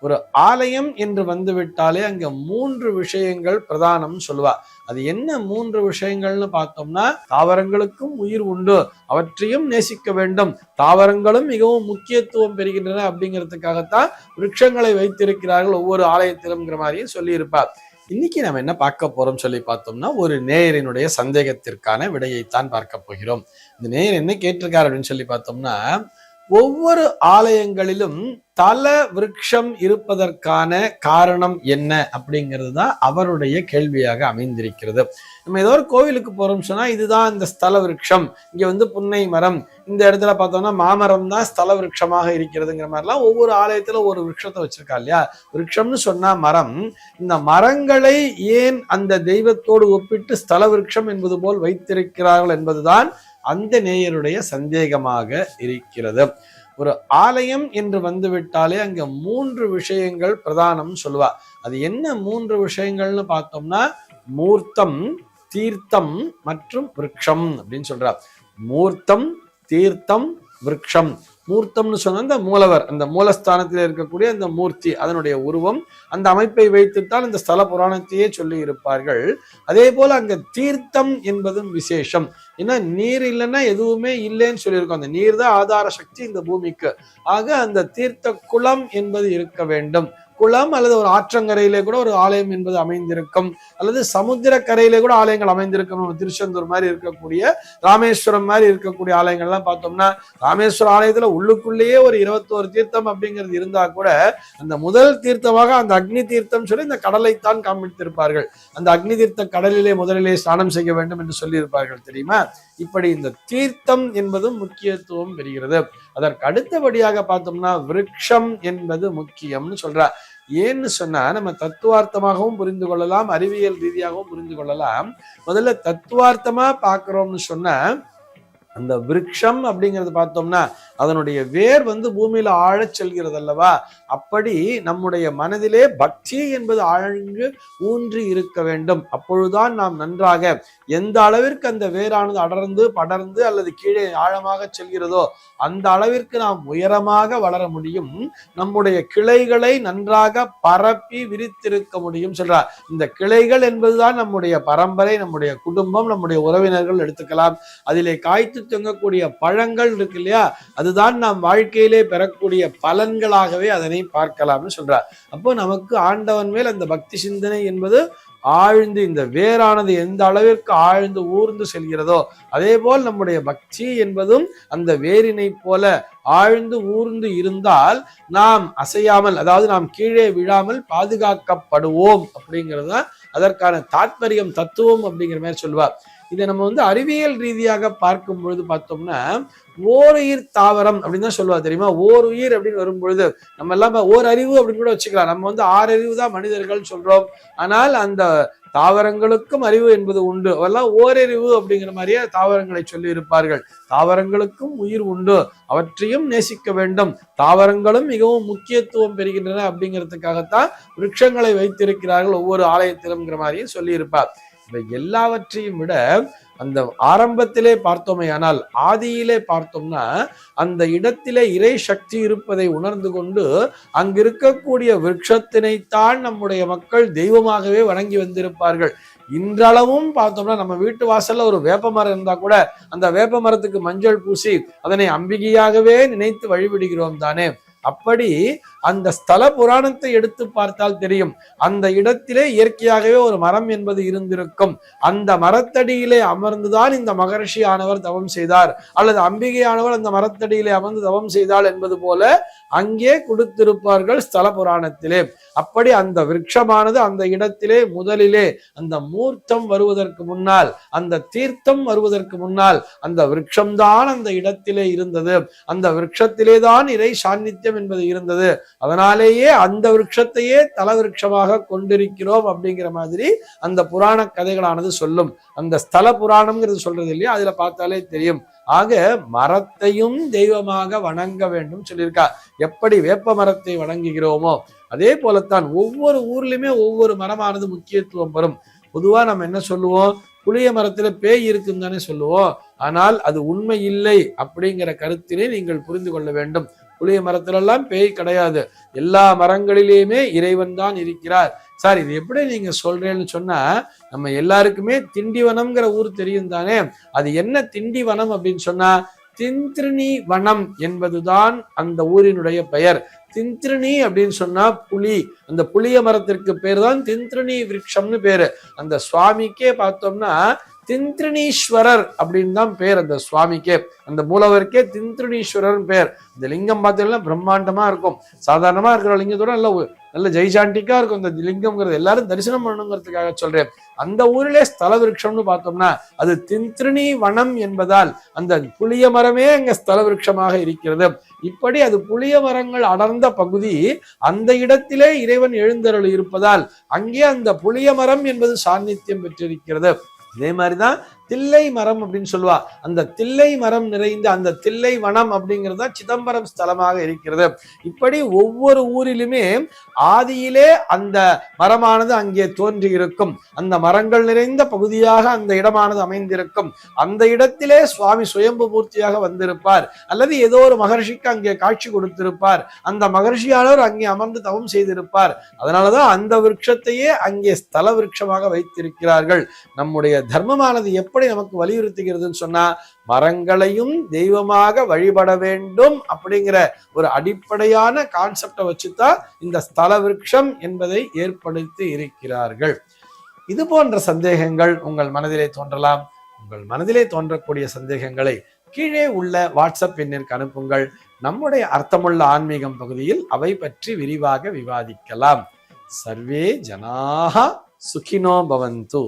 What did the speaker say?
ஒரு ஆலயம் என்று வந்துவிட்டாலே அங்க 3 விஷயங்கள் பிரதானம் சொல்லுவா. அது என்ன 3 விஷயங்கள்னு பார்த்தோம்னா, தாவரங்களுக்கும் உயிர் உண்டு, அவற்றையும் நேசிக்க வேண்டும், தாவரங்களும் மிகவும் முக்கியத்துவம் பெறுகின்றன அப்படிங்கிறதுக்காகத்தான் விருட்சங்களை வைத்திருக்கிறார்கள் ஒவ்வொரு ஆலயத்திலும்ங்கிற மாதிரியும் சொல்லி இருப்பார். இன்னைக்கு நம்ம என்ன பார்க்க போறோம் சொல்லி பார்த்தோம்னா, ஒரு நேயரினுடைய சந்தேகத்திற்கான விடையைத்தான் பார்க்க போகிறோம். இந்த நேயர் என்ன கேட்டிருக்காரு அப்படின்னு சொல்லி பார்த்தோம்னா, ஒவ்வொரு ஆலயங்களிலும் தல விருட்சம் இருப்பதற்கான காரணம் என்ன அப்படிங்கிறது தான் அவருடைய கேள்வியாக அமைந்திருக்கிறது. நம்ம ஏதோ ஒரு கோவிலுக்கு போறோம் சொன்னா, இதுதான் இந்த ஸ்தல விருட்சம், இங்க வந்து புன்னை மரம், இந்த இடத்துல பார்த்தோம்னா மாமரம் தான் ஸ்தல விருட்சமாக இருக்கிறதுங்கிற மாதிரிலாம் ஒவ்வொரு ஆலயத்துல ஒரு விருட்சத்தை வச்சிருக்கா இல்லையா. விருட்சம்னு சொன்னா மரம். இந்த மரங்களை ஏன் அந்த தெய்வத்தோடு ஒப்பிட்டு ஸ்தல விருட்சம் என்பது போல் வைத்திருக்கிறார்கள் என்பதுதான் அந்த நேயருடைய சந்தேகமாக இருக்கிறது. ஒரு ஆலயம் என்று வந்துவிட்டாலே அங்க 3 விஷயங்கள் பிரதானம் சொல்லுவா. அது என்ன 3 விஷயங்கள்னு பார்த்தோம்னா, மூர்த்தம், தீர்த்தம் மற்றும் விருட்சம் அப்படின்னு சொல்றா. மூர்த்தம், தீர்த்தம், விருட்சம். மூர்த்தம்னு சொன்னா அந்த மூலவர், அந்த மூலஸ்தானத்தில் இருக்கக்கூடிய அந்த மூர்த்தி, அதனுடைய உருவம், அந்த அமைப்பை வைத்துத்தான் இந்த ஸ்தல புராணத்தையே சொல்லி இருப்பார்கள். அதே போல அங்க தீர்த்தம் என்பதும் விசேஷம். ஏன்னா நீர் இல்லைன்னா எதுவுமே இல்லைன்னு சொல்லியிருக்கோம். அந்த நீர் தான் ஆதார சக்தி இந்த பூமிக்கு. ஆக அந்த தீர்த்த குளம் என்பது இருக்க வேண்டும். குளம் அல்லது ஒரு ஆற்றங்கரையிலே கூட ஒரு ஆலயம் என்பது அமைந்திருக்கும், அல்லது சமுத்திர கரையிலே கூட ஆலயங்கள் அமைந்திருக்கும். திருச்செந்தூர் மாதிரி இருக்கக்கூடிய, ராமேஸ்வரம் மாதிரி இருக்கக்கூடிய ஆலயங்கள் எல்லாம் பார்த்தோம்னா, ராமேஸ்வரம் ஆலயத்துல உள்ளுக்குள்ளேயே ஒரு 21 தீர்த்தம் அப்படிங்கிறது இருந்தா கூட, அந்த முதல் தீர்த்தமாக அந்த அக்னி தீர்த்தம் சொல்லி இந்த கடலைத்தான் காண்பித்திருப்பார்கள். அந்த அக்னி தீர்த்த கடலிலே முதலிலே ஸ்நானம் செய்ய வேண்டும் என்று சொல்லி இருப்பார்கள், தெரியுமா? இப்படி இந்த தீர்த்தம் என்பதும் முக்கியத்துவம் பெறுகிறது. அதற்கு அடுத்தபடியாக பார்த்தோம்னா, விருட்சம் என்பது முக்கியம்னு சொல்றார். ஏன்னு சொன்னா, நம்ம தத்துவார்த்தமாகவும் புரிந்து கொள்ளலாம், அறிவியல் ரீதியாகவும் புரிந்து கொள்ளலாம். முதல்ல தத்துவார்த்தமா பார்க்கிறோம்னு சொன்னா, அந்த விருட்சம் அப்படிங்கிறது பார்த்தோம்னா அதனுடைய வேர் வந்து பூமியில ஆழச் செல்கிறது அல்லவா. அப்படி நம்முடைய மனதிலே பக்தி என்பது ஆழ்ந்து ஊன்றி இருக்க வேண்டும். அப்பொழுதுதான் நாம் நன்றாக, எந்த அளவிற்கு அந்த வேரானது அடர்ந்து படர்ந்து அல்லது கீழே ஆழமாக செல்கிறதோ அந்த அளவிற்கு நாம் உயரமாக வளர முடியும். நம்முடைய கிளைகளை நன்றாக பரப்பி விரித்திருக்க முடியும் சொல்றார். இந்த கிளைகள் என்பதுதான் நம்முடைய பரம்பரை, நம்முடைய குடும்பம், நம்முடைய உறவினர்கள் எடுத்துக்கலாம். அதிலே காய்த்து தொங்கக்கூடிய பழங்கள் இருக்கு இல்லையா, அதுதான் நாம் வாழ்க்கையிலே பெறக்கூடிய பலன்களாகவே அதனை பார்க்கலாம்னு சொல்றார். அப்போ நமக்கு ஆண்டவன் மேல் அந்த பக்தி சிந்தனை என்பது ஆழ்ந்து, இந்த வேரானது எந்த அளவிற்கு ஆழ்ந்து ஊர்ந்து செல்கிறதோ அதே போல் நம்முடைய பக்தி என்பதும் அந்த வேரினை போல ஆழ்ந்து ஊர்ந்து இருந்தால் நாம் அசையாமல், அதாவது நாம் கீழே விழாமல் பாதுகாக்கப்படுவோம் அப்படிங்கிறது தான் அதற்கான தாத்பரியம், தத்துவம் அப்படிங்கிற மாதிரி சொல்லுவார். இதை நம்ம வந்து அறிவியல் ரீதியாக பார்க்கும் பொழுது பார்த்தோம்னா, ஓருயிர் தாவரம் அப்படின்னு தான் சொல்லுவா, தெரியுமா? ஓருயிர் அப்படின்னு வரும்பொழுது நம்ம எல்லாம் ஓர் அறிவு அப்படின்னு கூட வச்சுக்கலாம். நம்ம வந்து 6 அறிவு தான் மனிதர்கள் சொல்றோம். ஆனால் அந்த தாவரங்களுக்கும் அறிவு என்பது உண்டு. அவெல்லாம் ஓரறிவு அப்படிங்கிற மாதிரியே தாவரங்களை சொல்லி இருப்பார்கள். தாவரங்களுக்கும் உயிர் உண்டு, அவற்றையும் நேசிக்க வேண்டும், தாவரங்களும் மிகவும் முக்கியத்துவம் பெறுகின்றன அப்படிங்கிறதுக்காகத்தான் விருட்சங்களை வைத்திருக்கிறார்கள் ஒவ்வொரு ஆலயத்திலும்ங்கிற மாதிரியும் சொல்லி இருப்பார். எல்லாவற்றையும் விட அந்த ஆரம்பத்திலே பார்த்தோமே, ஆனால் ஆதியிலே பார்த்தோம்னா அந்த இடத்திலே இறை சக்தி இருப்பதை உணர்ந்து கொண்டு அங்கிருக்கக்கூடிய விருட்சத்தினைத்தான் நம்முடைய மக்கள் தெய்வமாகவே வணங்கி வந்திருப்பார்கள். இன்றளவும் பார்த்தோம்னா நம்ம வீட்டு வாசல்ல ஒரு வேப்ப மரம் இருந்தா கூட அந்த வேப்ப மரத்துக்கு மஞ்சள் பூசி அதனை அம்பிகையாகவே நினைத்து வழிபடுகிறோம் தானே. அப்படி அந்த ஸ்தல புராணத்தை எடுத்து பார்த்தால் தெரியும், அந்த இடத்திலே இயற்கையாகவே ஒரு மரம் என்பது இருந்திருக்கும். அந்த மரத்தடியிலே அமர்ந்துதான் இந்த மகரிஷி ஆனவர் தவம் செய்தார், அல்லது அம்பிகையானவர் அந்த மரத்தடியிலே அமர்ந்து தவம் செய்தாள் என்பது போல அங்கே கொடுத்திருப்பார்கள் ஸ்தல புராணத்திலே. அப்படி அந்த விருட்சமானது அந்த இடத்திலே முதலிலே அந்த மூர்த்தம் வருவதற்கு முன்னால், அந்த தீர்த்தம் வருவதற்கு முன்னால் அந்த விருட்சம்தான் அந்த இடத்திலே இருந்தது. அந்த விருட்சத்திலே தான் இறை சாநித்தியம் என்பது இருந்தது. அதனாலேயே அந்த விருட்சத்தையே தல விருட்சமாக கொண்டிருக்கிறோம் அப்படிங்கிற மாதிரி அந்த புராண கதைகளானது சொல்லும். அந்த ஸ்தல புராணம்ங்கிறது சொல்றது இல்லையா, அதுல பார்த்தாலே தெரியும். ஆக மரத்தையும் தெய்வமாக வணங்க வேண்டும் சொல்லியிருக்கா. எப்படி வேப்ப மரத்தை வணங்குகிறோமோ அதே போலத்தான் ஒவ்வொரு ஊர்லயுமே ஒவ்வொரு மரமானது முக்கியத்துவம் பெறும். பொதுவா நம்ம என்ன சொல்லுவோம், புளிய மரத்துல பேய் இருக்குன்னு தானே சொல்லுவோம். ஆனால் அது உண்மை இல்லை அப்படிங்கிற கருத்தினை நீங்கள் புரிந்து கொள்ள வேண்டும். புளிய மரத்துல எல்லாம் பேய் கிடையாது, எல்லா மரங்களிலேயுமே இறைவன் தான் இருக்கிறார். சார் இது எப்படி நீங்க சொல்றேன்னு சொன்னா, நம்ம எல்லாருக்குமே திண்டிவனம்ங்கிற ஊர் தெரியும் தானே. அது என்ன திண்டிவனம் அப்படின்னு சொன்னா, திந்திரிணி வனம் என்பதுதான் அந்த ஊரினுடைய பெயர். திந்திரிணி அப்படின்னு சொன்னா புலி, அந்த புளிய மரத்திற்கு பேர் தான் திந்திரிணி விருட்சம்னு பேரு. அந்த சுவாமிக்கே பார்த்தோம்னா திந்திரிணீஸ்வரர் அப்படின்னு தான் பேர் அந்த சுவாமிக்கே, அந்த மூலவருக்கே திந்திரிணீஸ்வரர் பேர். இந்த லிங்கம் பார்த்தீங்கன்னா பிரம்மாண்டமா இருக்கும், சாதாரணமா இருக்கிற லிங்கத்தோட நல்ல ஜெய்சாண்டிக்கா இருக்கும் இந்த லிங்கம்ங்கிறது. எல்லாரும் தரிசனம் பண்ணணுங்கிறதுக்காக சொல்றேன். அந்த ஊரிலே ஸ்தல விருட்சம்னு பார்த்தோம்னா அது திந்திரிணி வனம் என்பதால் அந்த புளிய மரமே அங்க ஸ்தல விருட்சமாக இருக்கிறது. இப்படி அது புளிய மரங்கள் அடர்ந்த பகுதி, அந்த இடத்திலே இறைவன் எழுந்தருள் இருப்பதால் அங்கே அந்த புளிய மரம் என்பது சாநித்தியம் பெற்றிருக்கிறது. இதே மாதிரிதான் தில்லை மரம் அப்படின்னு சொல்லுவா. அந்த தில்லை மரம் நிறைந்த அந்த தில்லை வனம் அப்படிங்கிறதா சிதம்பரம் ஸ்தலமாக இருக்கிறது. இப்படி ஒவ்வொரு ஊரிலுமே ஆதியிலே அந்த மரமானது அங்கே தோன்றி இருக்கும், அந்த மரங்கள் நிறைந்த பகுதியாக அந்த இடமானது அமைந்திருக்கும். அந்த இடத்திலே சுவாமி சுயம்பு மூர்த்தியாக வந்திருப்பார், அல்லது ஏதோ ஒரு மகர்ஷிக்கு அங்கே காட்சி கொடுத்திருப்பார், அந்த மகர்ஷியானவர் அங்கே அமர்ந்து தவம் செய்திருப்பார். அதனாலதான் அந்த விருட்சத்தையே அங்கே ஸ்தல விருட்சமாக வைத்திருக்கிறார்கள். நம்முடைய தர்மமானது எப்படி நமக்கு வலியுறுத்துகிறதுன்னு சொன்னா, மரங்களையும் தெய்வமாக வழிபட வேண்டும் அப்படிங்கிற ஒரு அடிப்படையான கான்செப்டை வச்சுதான் இந்த ஸ்தல விருட்சம் என்பதை ஏற்படுத்தி இருக்கிறார்கள். இது போன்ற சந்தேகங்கள் உங்கள் மனதிலே தோன்றலாம். உங்கள் மனதிலே தோன்றக்கூடிய சந்தேகங்களை கீழே உள்ள வாட்ஸ்அப் எண்ணிற்கு அனுப்புங்கள். நம்முடைய அர்த்தமுள்ள ஆன்மீகம் பகுதியில் அவை பற்றி விரிவாக விவாதிக்கலாம். சர்வே ஜனாஹ சுகினோ பவந்து.